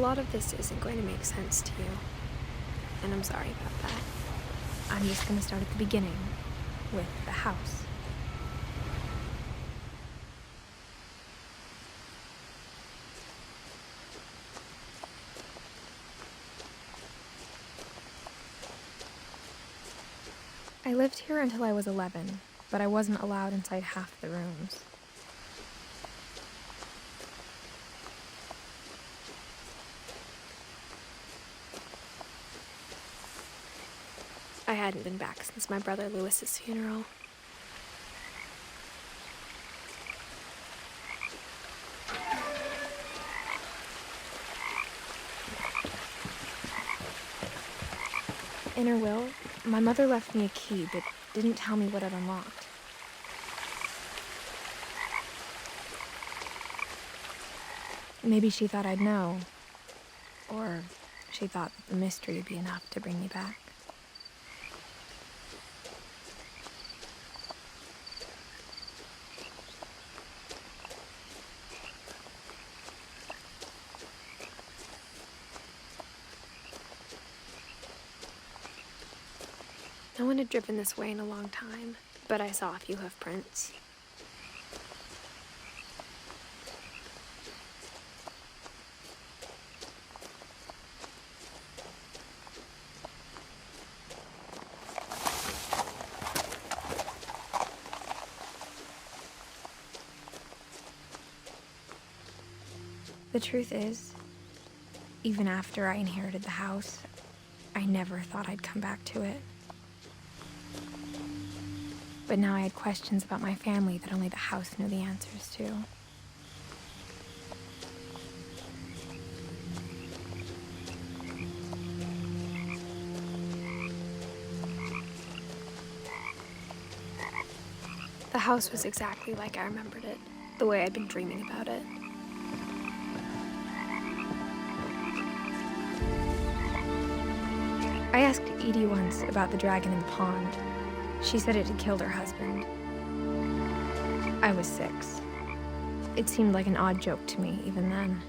lot of this isn't going to make sense to you, and I'm sorry about that. I'm just going to start at the beginning, with the house. I lived here until I was 11, but I wasn't allowed inside half the rooms. I hadn't been back since my brother Lewis's funeral. In her will, my mother left me a key but didn't tell me what it unlocked. Maybe she thought I'd know, or she thought that the mystery would be enough to bring me back. No one had driven this way in a long time, but I saw a few hoof prints. The truth is, even after I inherited the house, I never thought I'd come back to it. But now I had questions about my family that only the house knew the answers to. The house was exactly like I remembered it, the way I'd been dreaming about it. I asked Edie once about the dragon in the pond. She said it had killed her husband. I was 6. It seemed like an odd joke to me even then.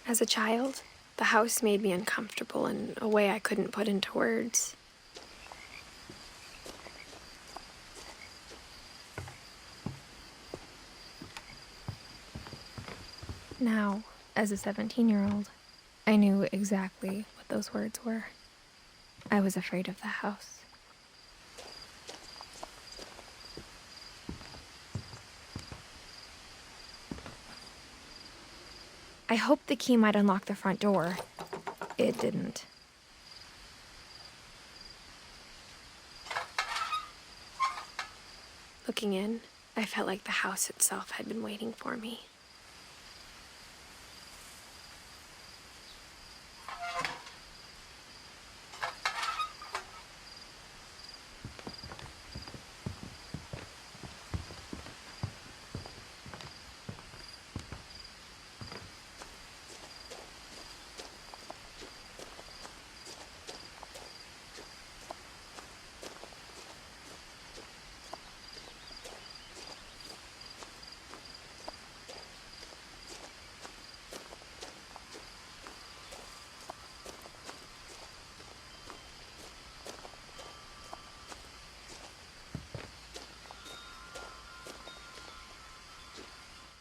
As a child, the house made me uncomfortable in a way I couldn't put into words. Now, as a 17-year-old, I knew exactly what those words were. I was afraid of the house. I hoped the key might unlock the front door. It didn't. Looking in, I felt like the house itself had been waiting for me.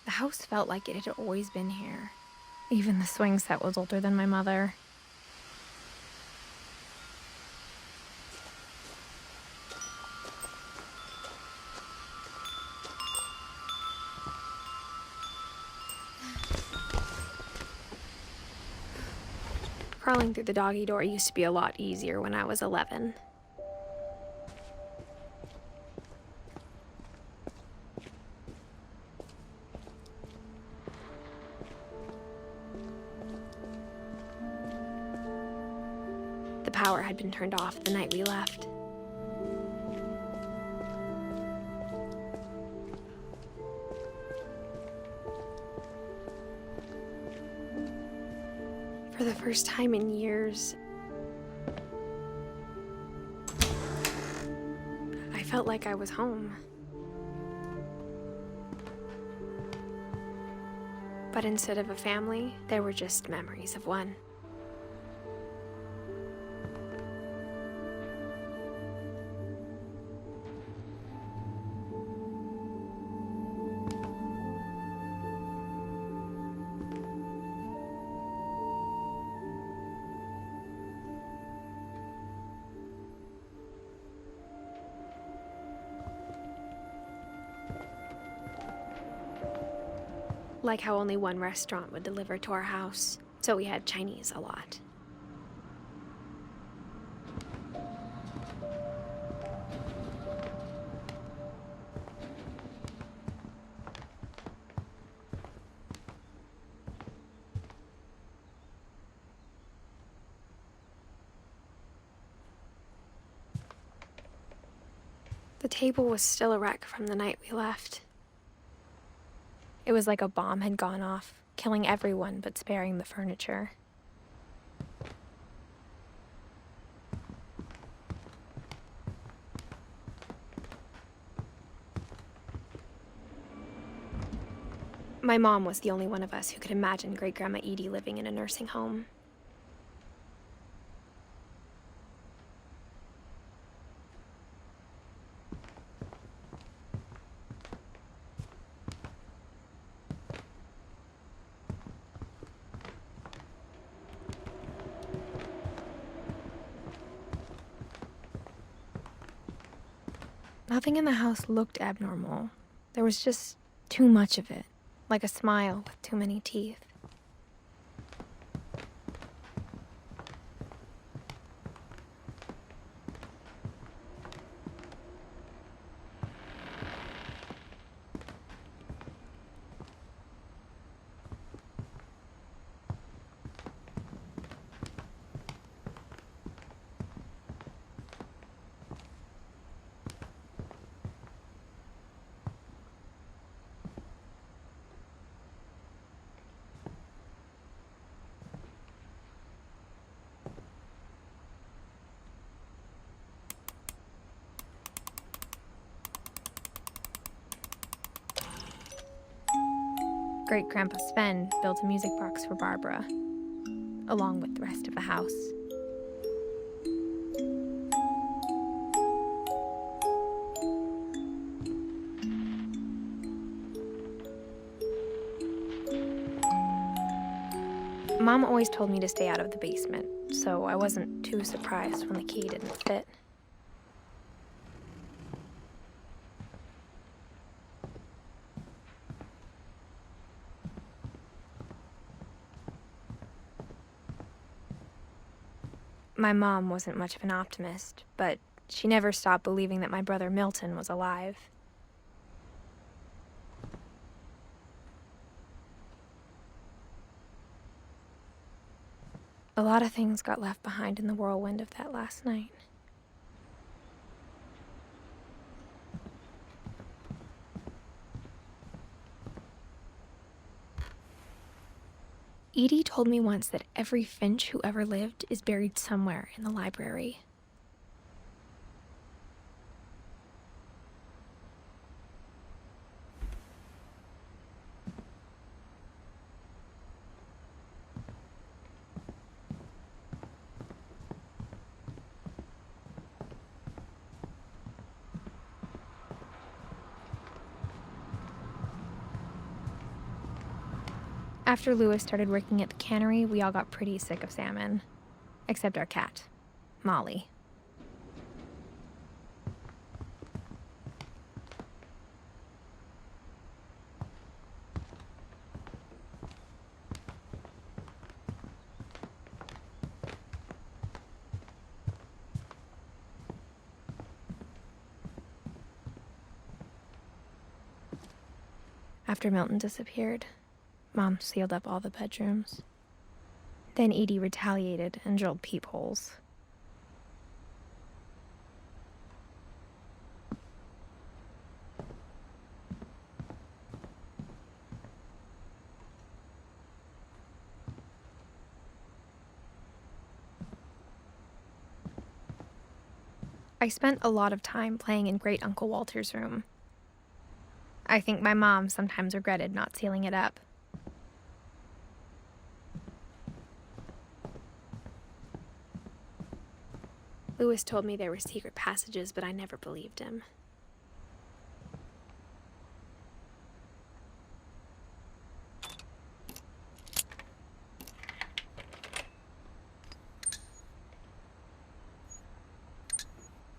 The house felt like it had always been here. Even the swing set was older than my mother. Crawling through the doggy door used to be a lot easier when I was 11. The power had been turned off the night we left. For the first time in years, I felt like I was home. But instead of a family, there were just memories of one. Like how only one restaurant would deliver to our house, so we had Chinese a lot. The table was still a wreck from the night we left. It was like a bomb had gone off, killing everyone but sparing the furniture. My mom was the only one of us who could imagine Great-Grandma Edie living in a nursing home. Nothing in the house looked abnormal. There was just too much of it, like a smile with too many teeth. Great-Grandpa Sven built a music box for Barbara, along with the rest of the house. Mom always told me to stay out of the basement, so I wasn't too surprised when the key didn't fit. My mom wasn't much of an optimist, but she never stopped believing that my brother Milton was alive. A lot of things got left behind in the whirlwind of that last night. Edie told me once that every Finch who ever lived is buried somewhere in the library. After Lewis started working at the cannery, we all got pretty sick of salmon. Except our cat, Molly. After Milton disappeared, Mom sealed up all the bedrooms. Then Edie retaliated and drilled peepholes. I spent a lot of time playing in Great Uncle Walter's room. I think my mom sometimes regretted not sealing it up. Louis told me there were secret passages, but I never believed him.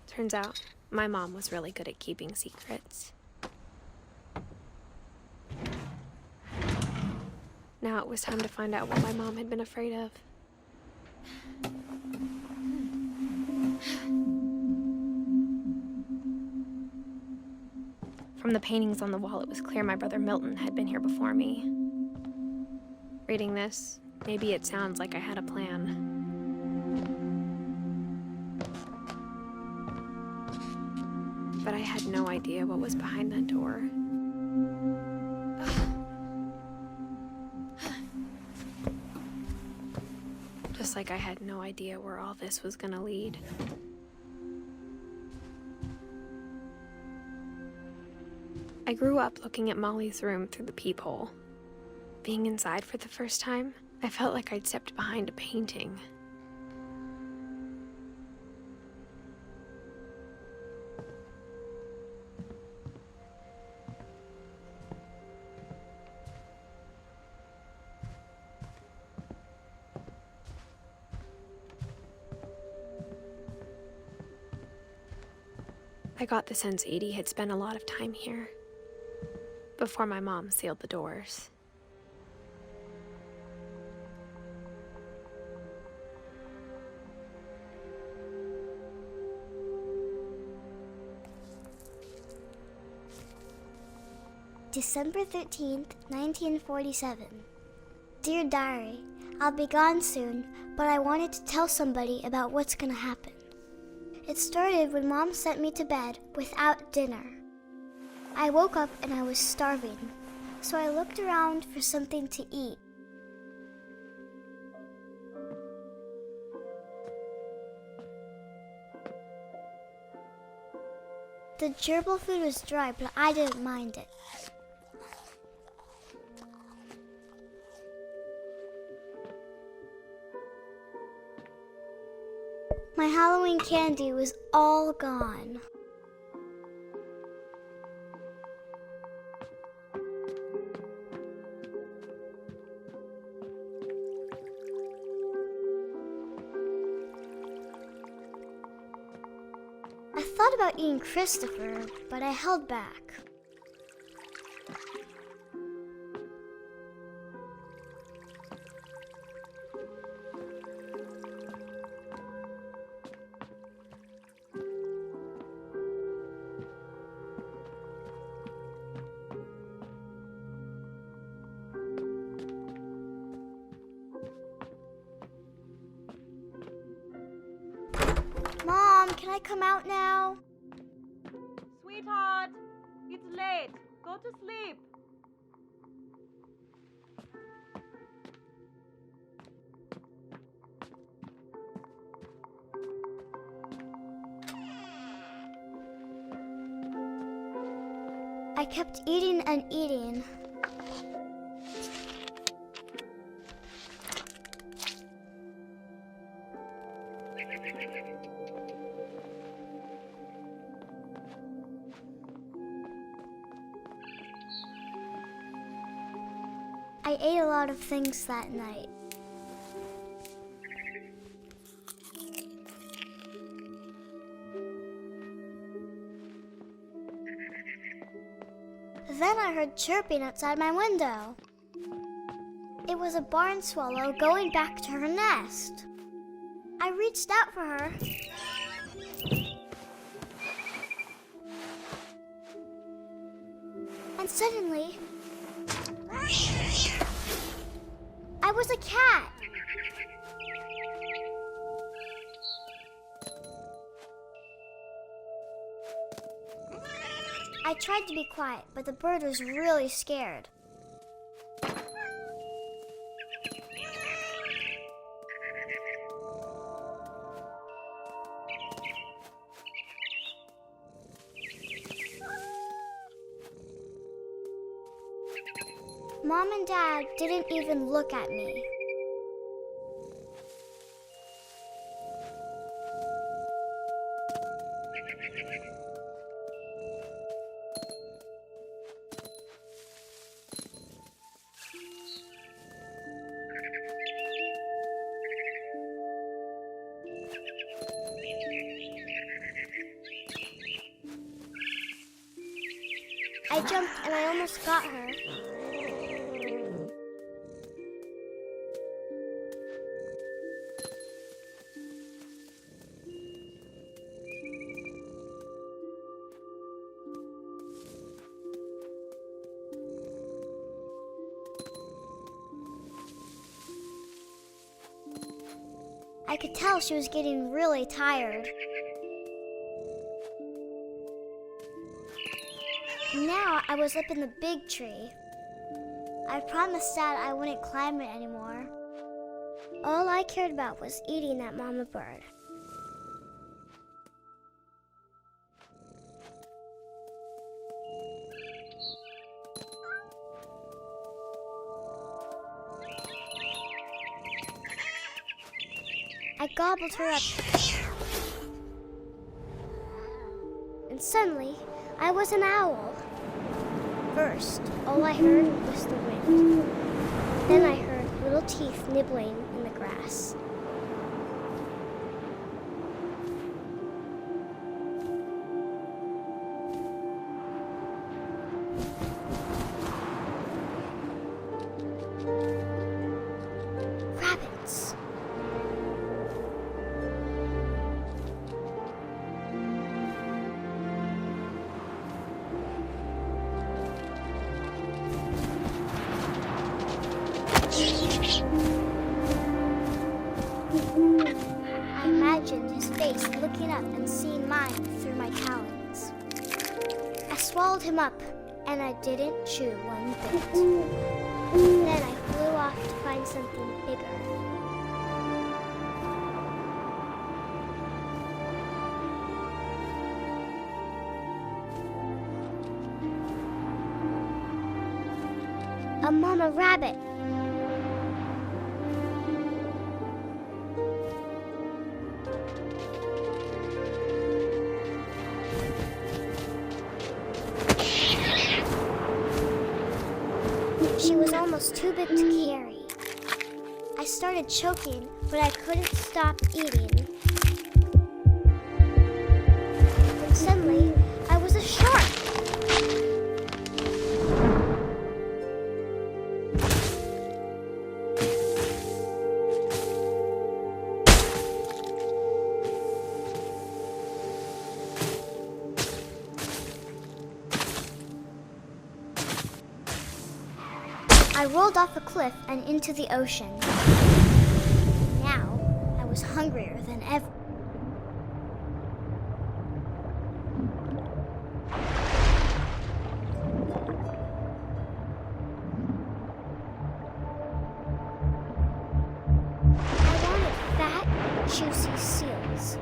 Turns out, my mom was really good at keeping secrets. Now it was time to find out what my mom had been afraid of. From the paintings on the wall, it was clear my brother Milton had been here before me. Reading this, maybe it sounds like I had a plan. But I had no idea what was behind that door. Just like I had no idea where all this was gonna lead. I grew up looking at Molly's room through the peephole. Being inside for the first time, I felt like I'd stepped behind a painting. I got the sense Edie had spent a lot of time here, before my mom sealed the doors. December 13th, 1947. Dear Diary, I'll be gone soon, but I wanted to tell somebody about what's gonna happen. It started when Mom sent me to bed without dinner. I woke up and I was starving, so I looked around for something to eat. The gerbil food was dry, but I didn't mind it. My Halloween candy was all gone. I thought about eating Christopher, but I held back. Mom, can I come out now? Sweetheart, it's late. Go to sleep. I kept eating and eating. I ate a lot of things that night. Then I heard chirping outside my window. It was a barn swallow going back to her nest. I reached out for her. And suddenly, I was a cat. I tried to be quiet, but the bird was really scared. Mom and Dad didn't even look at me. I jumped and I almost got her. I could tell she was getting really tired. Now I was up in the big tree. I promised Dad I wouldn't climb it anymore. All I cared about was eating that mama bird. I gobbled her up. And suddenly, I was an owl. First, all I heard was the wind. Then I heard little teeth nibbling in the grass. Rabbits. I imagined his face looking up and seeing mine through my talons. I swallowed him up, and I didn't chew one bit. Then I flew off to find something bigger. A mama rabbit. She was almost too big to carry. I started choking, but I couldn't stop eating. And suddenly, I was a shark. I rolled off a cliff and into the ocean. Now, I was hungrier than ever. I wanted fat, juicy seals.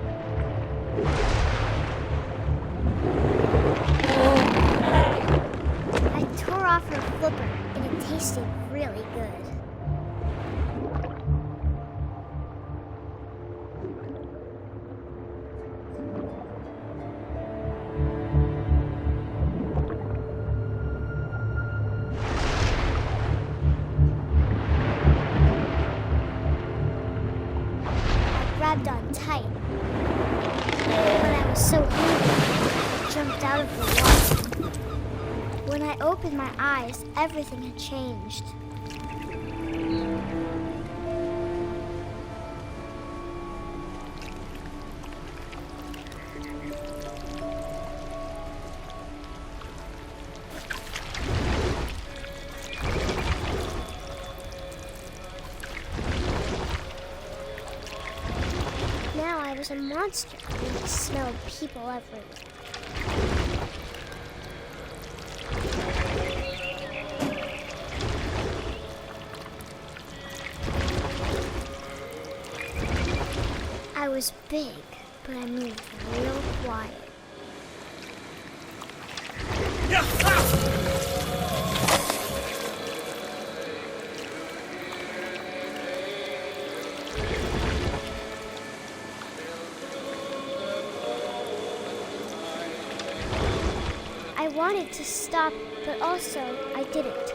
I tore off her flipper. It tasted really good. I grabbed on tight. When I was so hungry, I jumped out of the water. When I opened my eyes, everything had changed. Now I was a monster, and I smelled people everywhere. I was big, but I moved real quiet. wanted to stop, but also I didn't.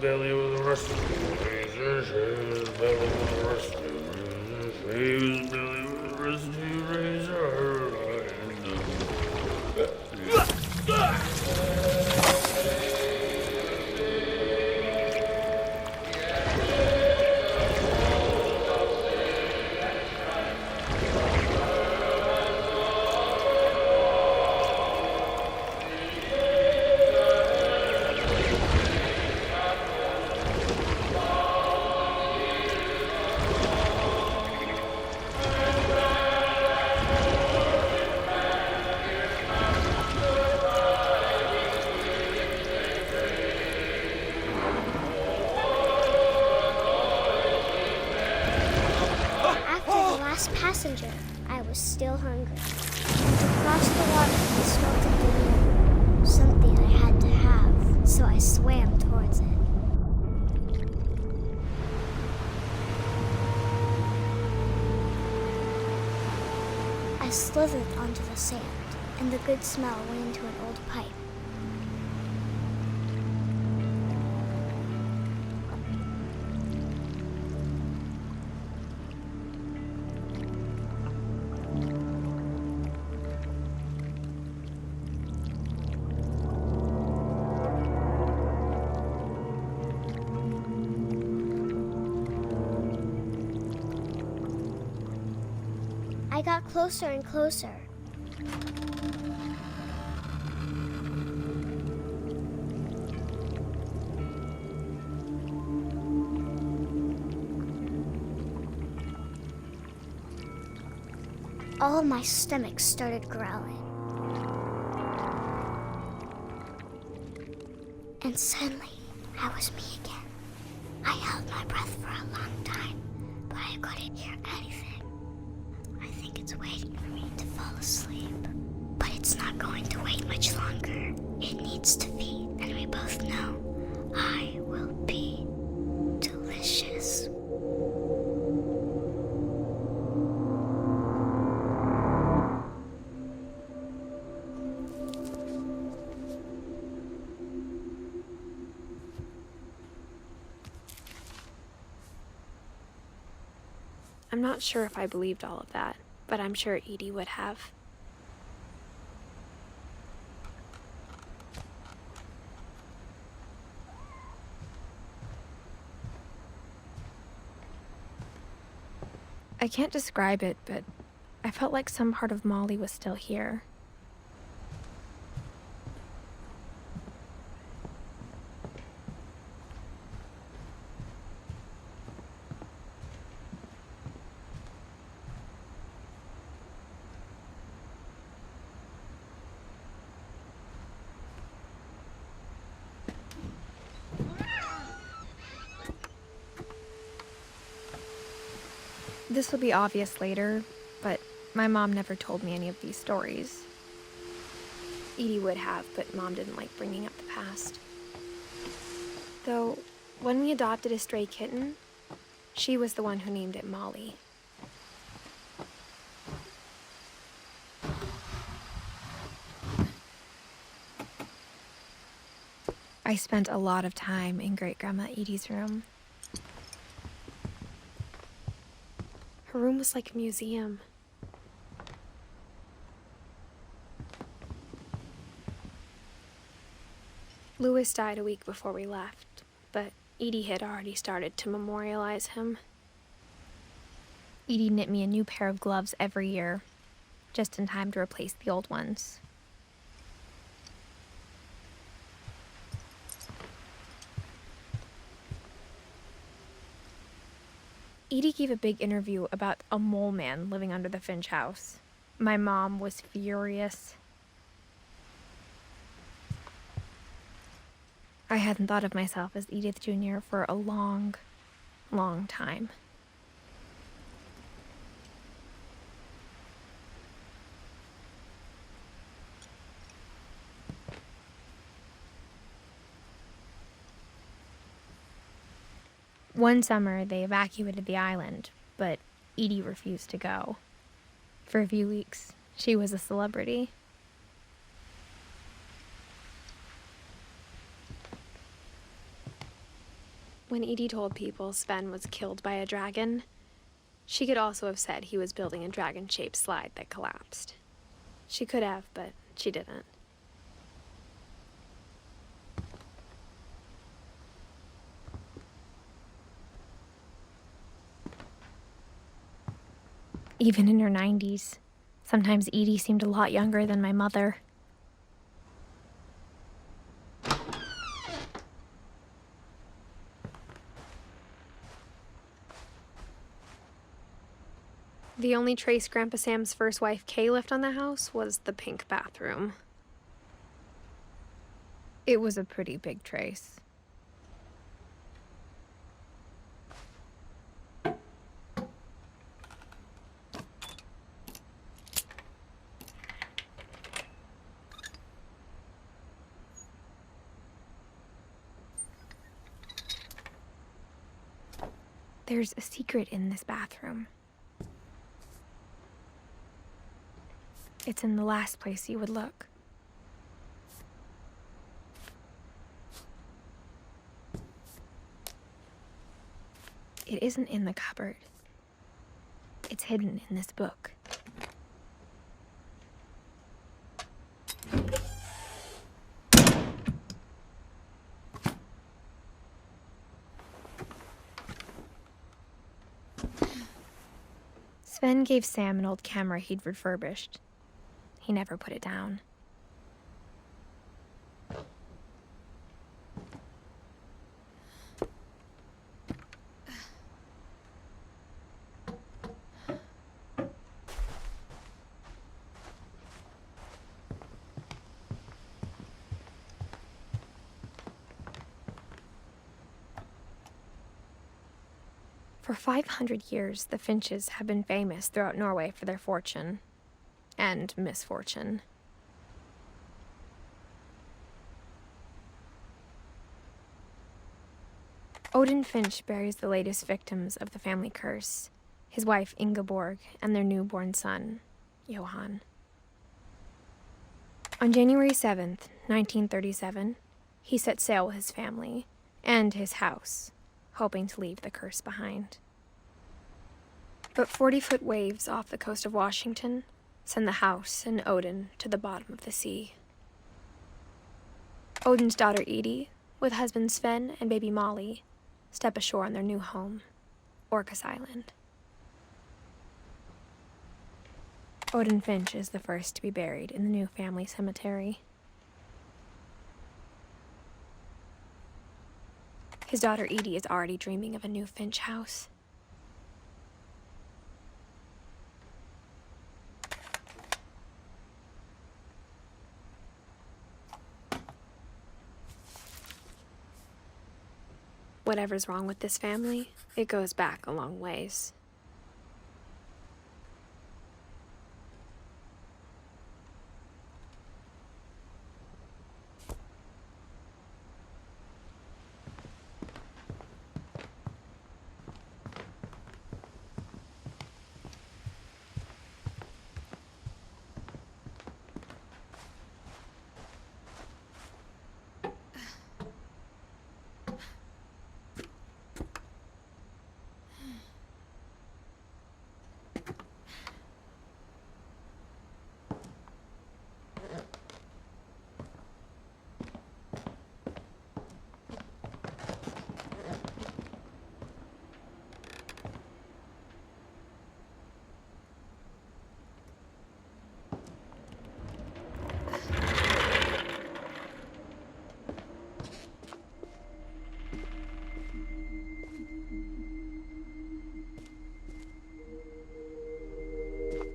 Belly with a rusty razor, his belly with a rusty razor, his belly with a rusty razor. Passenger, I was still hungry. Across the water, I smelled something new, something I had to have, so I swam towards it. I slithered onto the sand, and the good smell went into an old pipe. I got closer and closer. All of my stomach started growling. And suddenly, I was me again. I held my breath for a long time, but I couldn't hear anything. I think it's waiting for me to fall asleep. But it's not going to wait much longer. It needs to feed, and we both know I will be delicious. I'm not sure if I believed all of that, but I'm sure Edie would have. I can't describe it, but I felt like some part of Molly was still here. This will be obvious later, but my mom never told me any of these stories. Edie would have, but Mom didn't like bringing up the past. Though, when we adopted a stray kitten, she was the one who named it Molly. I spent a lot of time in Great-Grandma Edie's room. Her room was like a museum. Louis died a week before we left, but Edie had already started to memorialize him. Edie knit me a new pair of gloves every year, just in time to replace the old ones. Edie gave a big interview about a mole man living under the Finch house. My mom was furious. I hadn't thought of myself as Edith Jr. for a long, long time. One summer, they evacuated the island, but Edie refused to go. For a few weeks, she was a celebrity. When Edie told people Sven was killed by a dragon, she could also have said he was building a dragon-shaped slide that collapsed. She could have, but she didn't. Even in her 90s, sometimes Edie seemed a lot younger than my mother. The only trace Grandpa Sam's first wife, Kay, left on the house was the pink bathroom. It was a pretty big trace. There's a secret in this bathroom. It's in the last place you would look. It isn't in the cupboard. It's hidden in this book. Sven gave Sam an old camera he'd refurbished. He never put it down. For 500 years, the Finches have been famous throughout Norway for their fortune and misfortune. Odin Finch buries the latest victims of the family curse, his wife Ingeborg and their newborn son, Johan. On January 7th, 1937, he set sail with his family and his house, hoping to leave the curse behind. But 40-foot waves off the coast of Washington send the house and Odin to the bottom of the sea. Odin's daughter Edie, with husband Sven and baby Molly, step ashore on their new home, Orcas Island. Odin Finch is the first to be buried in the new family cemetery. His daughter Edie is already dreaming of a new Finch house. Whatever's wrong with this family, it goes back a long ways.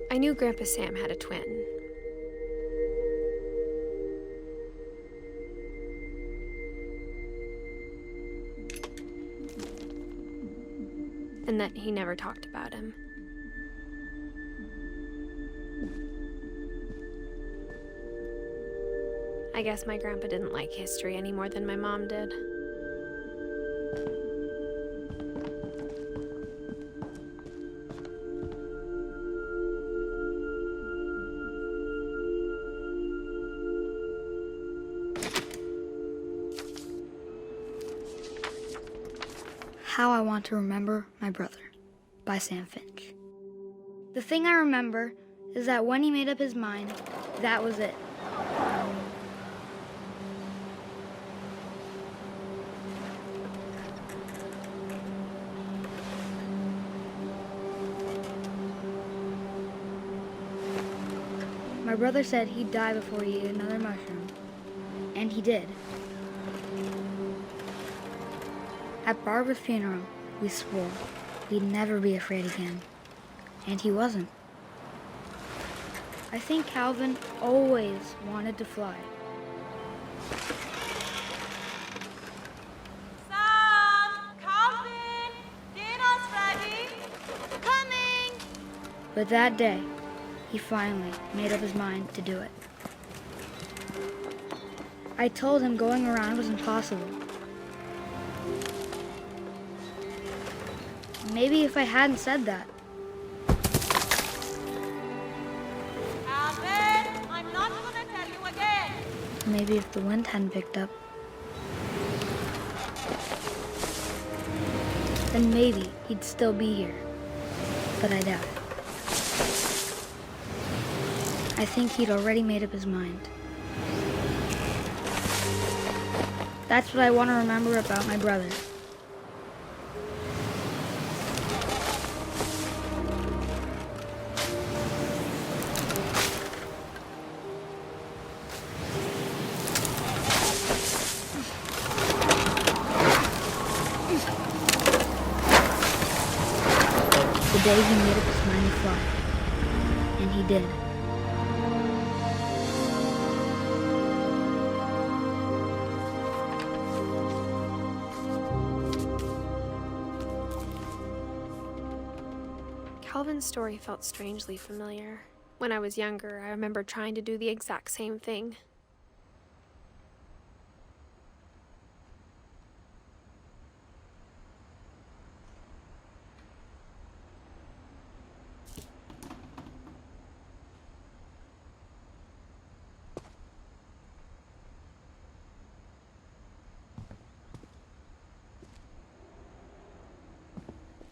I knew Grandpa Sam had a twin. And that he never talked about him. I guess my grandpa didn't like history any more than my mom did. How I Want to Remember My Brother by Sam Finch. The thing I remember is that when he made up his mind, that was it. My brother said he'd die before he ate another mushroom, and he did. At Barbara's funeral, we swore we'd never be afraid again, and he wasn't. I think Calvin always wanted to fly. Sam! Calvin! Dinner's ready! Coming! But that day, he finally made up his mind to do it. I told him going around was impossible. Maybe if I hadn't said that. Calvin! I'm not gonna tell you again! Maybe if the wind hadn't picked up. Then maybe he'd still be here. But I doubt it. I think he'd already made up his mind. That's what I want to remember about my brother. The day he made up his mind to fly. And he did. Calvin's story felt strangely familiar. When I was younger, I remember trying to do the exact same thing.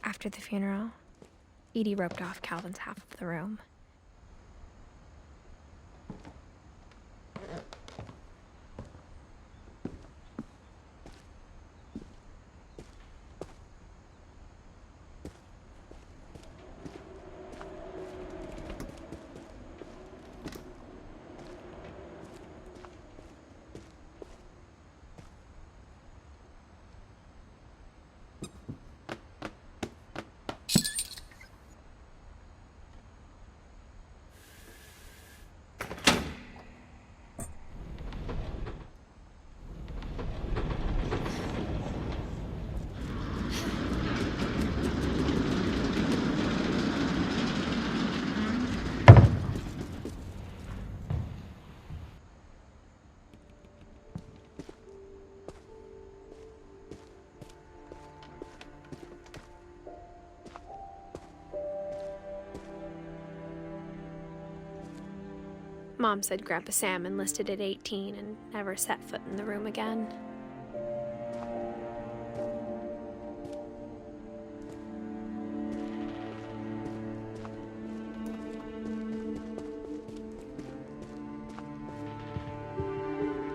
After the funeral, Edie roped off Calvin's half of the room. Mom said Grandpa Sam enlisted at 18 and never set foot in the room again.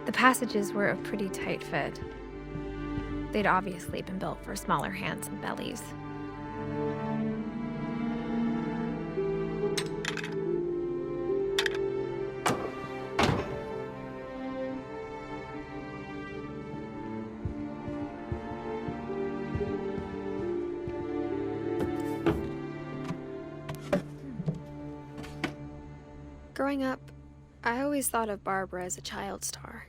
The passages were a pretty tight fit. They'd obviously been built for smaller hands and bellies. Growing up, I always thought of Barbara as a child star.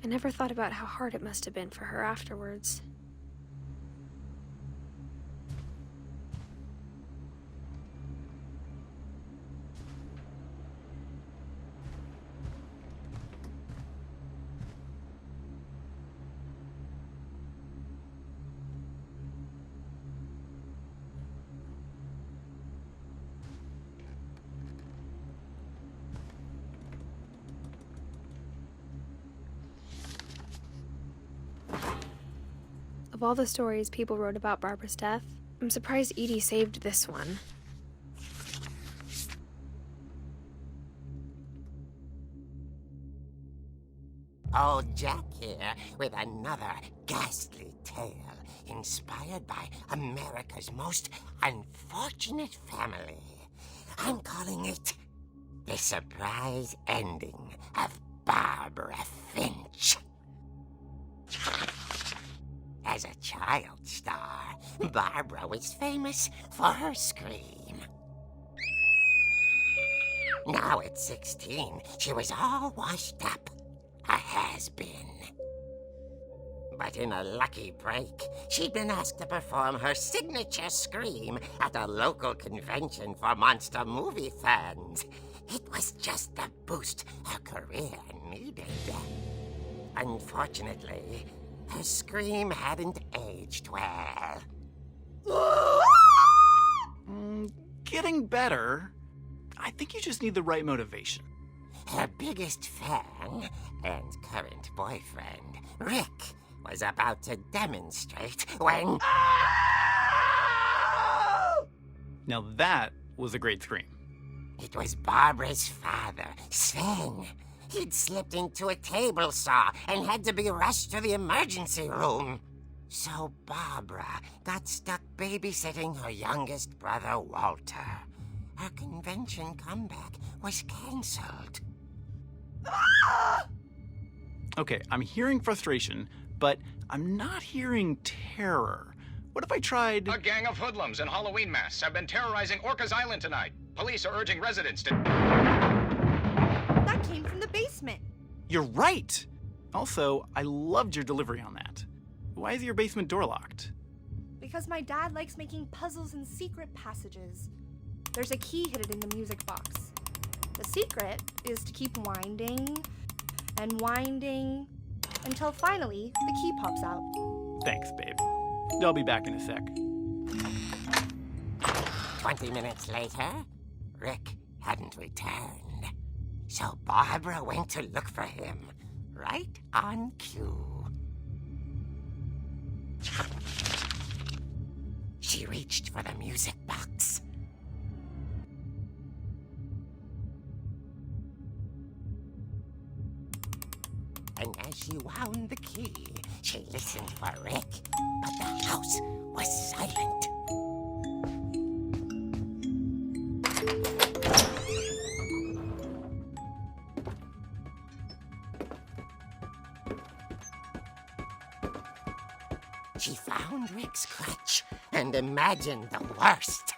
I never thought about how hard it must have been for her afterwards. Of all the stories people wrote about Barbara's death, I'm surprised Edie saved this one. Old Jack here with another ghastly tale inspired by America's most unfortunate family. I'm calling it The Surprise Ending of Barbara Finch. As a child star, Barbara was famous for her scream. Now at 16, she was all washed up. A has-been. But in a lucky break, she'd been asked to perform her signature scream at a local convention for monster movie fans. It was just the boost her career needed. Unfortunately, her scream hadn't aged well. Getting better. I think you just need the right motivation. Her biggest fan and current boyfriend, Rick, was about to demonstrate when... Now that was a great scream. It was Barbara's father, Sven. He'd slipped into a table saw and had to be rushed to the emergency room. So Barbara got stuck babysitting her youngest brother, Walter. Her convention comeback was cancelled. Okay, I'm hearing frustration, but I'm not hearing terror. What if I tried... A gang of hoodlums in Halloween masks have been terrorizing Orcas Island tonight. Police are urging residents to... That came from the basement. You're right! Also, I loved your delivery on that. Why is your basement door locked? Because my dad likes making puzzles and secret passages. There's a key hidden in the music box. The secret is to keep winding and winding until finally the key pops out. Thanks, babe. I'll be back in a sec. 20 minutes later, Rick hadn't returned. So Barbara went to look for him, right on cue. She reached for the music box. And as she wound the key, she listened for Rick, but the house was silent. She found Rick's crutch and imagined the worst.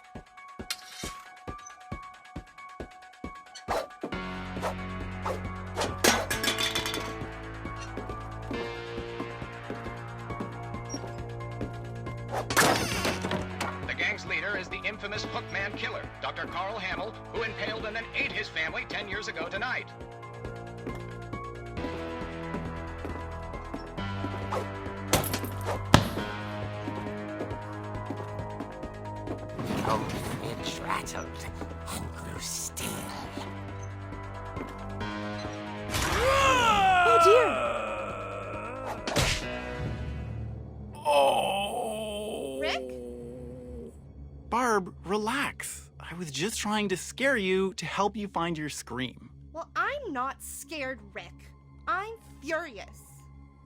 The gang's leader is the infamous Hookman killer, Dr. Carl Hamill, who impaled and then ate his family 10 years ago tonight. The old fridge rattled and grew still. Oh dear! Oh! Rick? Barb, relax. I was just trying to scare you to help you find your scream. Well, I'm not scared, Rick. I'm furious.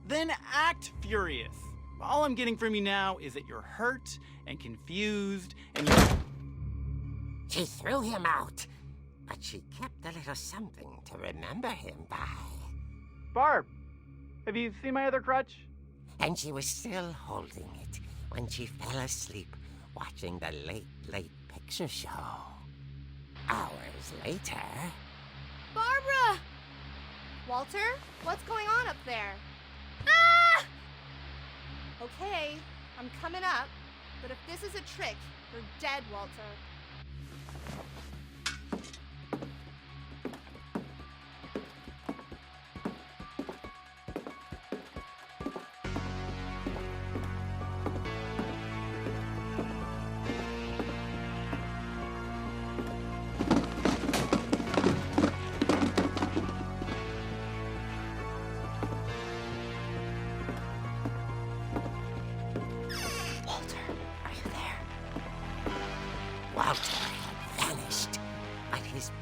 Then act furious. All I'm getting from you now is that you're hurt and confused and you're... She threw him out, but she kept a little something to remember him by. Barb, have you seen my other crutch? And she was still holding it when she fell asleep watching the late picture show. Hours later... Barbara! Walter, what's going on up there? Ah! Okay, I'm coming up, but if this is a trick, you're dead, Walter.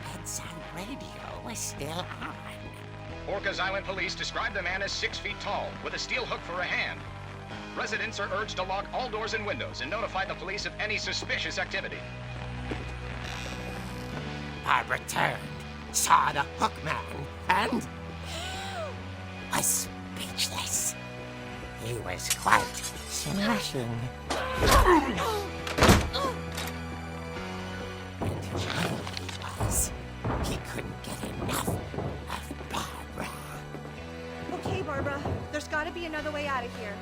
bedside radio was still on. Orcas Island police describe the man as 6 feet tall, with a steel hook for a hand. Residents are urged to lock all doors and windows and notify the police of any suspicious activity. Barbara turned, saw the hook man, and was speechless. He was quite smashing. And whoever he was, he couldn't get enough of Barbara. Okay, Barbara, there's gotta be another way out of here.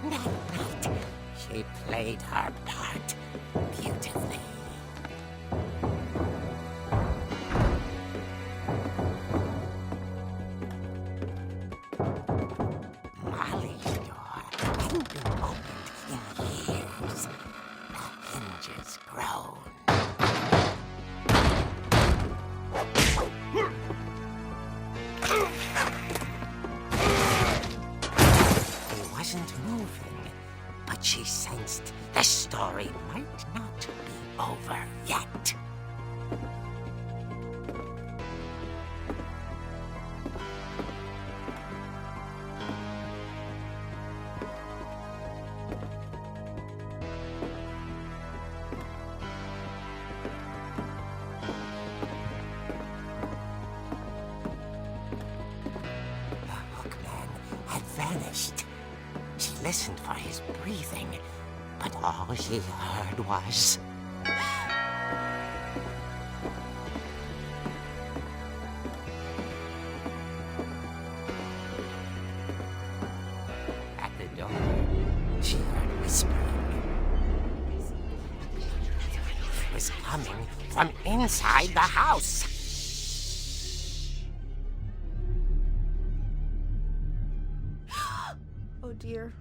That night, she played her part beautifully. Molly's door hadn't been opened in years. The hinges groaned. He wasn't moving, but she sensed the story might not be over yet. Vanished. She listened for his breathing, but all she heard was... At the door, she heard whispering. It was coming from inside the house. Oh dear.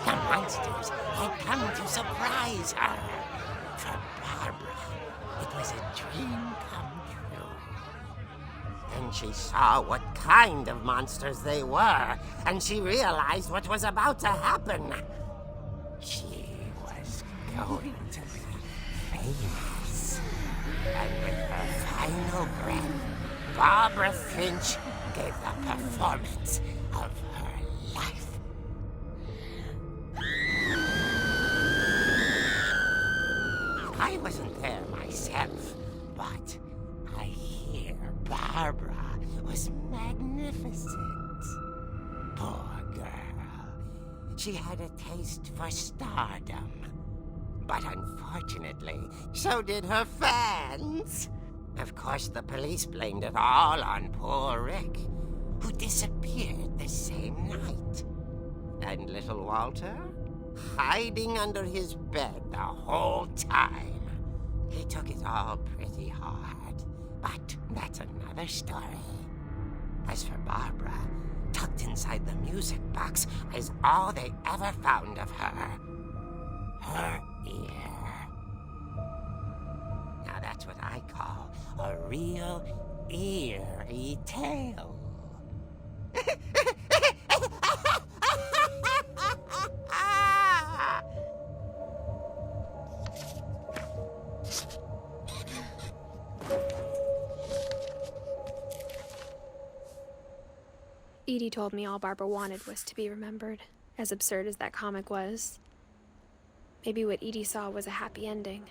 The monsters had come to surprise her. For Barbara, it was a dream come true. Then she saw what kind of monsters they were, and she realized what was about to happen. She was going to be famous. And with her final breath, Barbara Finch gave the performance of her life. I wasn't there myself, but I hear Barbara was magnificent. Poor girl. She had a taste for stardom. But unfortunately, so did her fans. Of course, the police blamed it all on poor Rick, who disappeared the same night. And little Walter? Hiding under his bed the whole time. He took it all pretty hard, but that's another story. As for Barbara, tucked inside the music box is all they ever found of her. Her ear. Now that's what I call a real eerie tale. Edie told me all Barbara wanted was to be remembered, as absurd as that comic was. Maybe what Edie saw was a happy ending.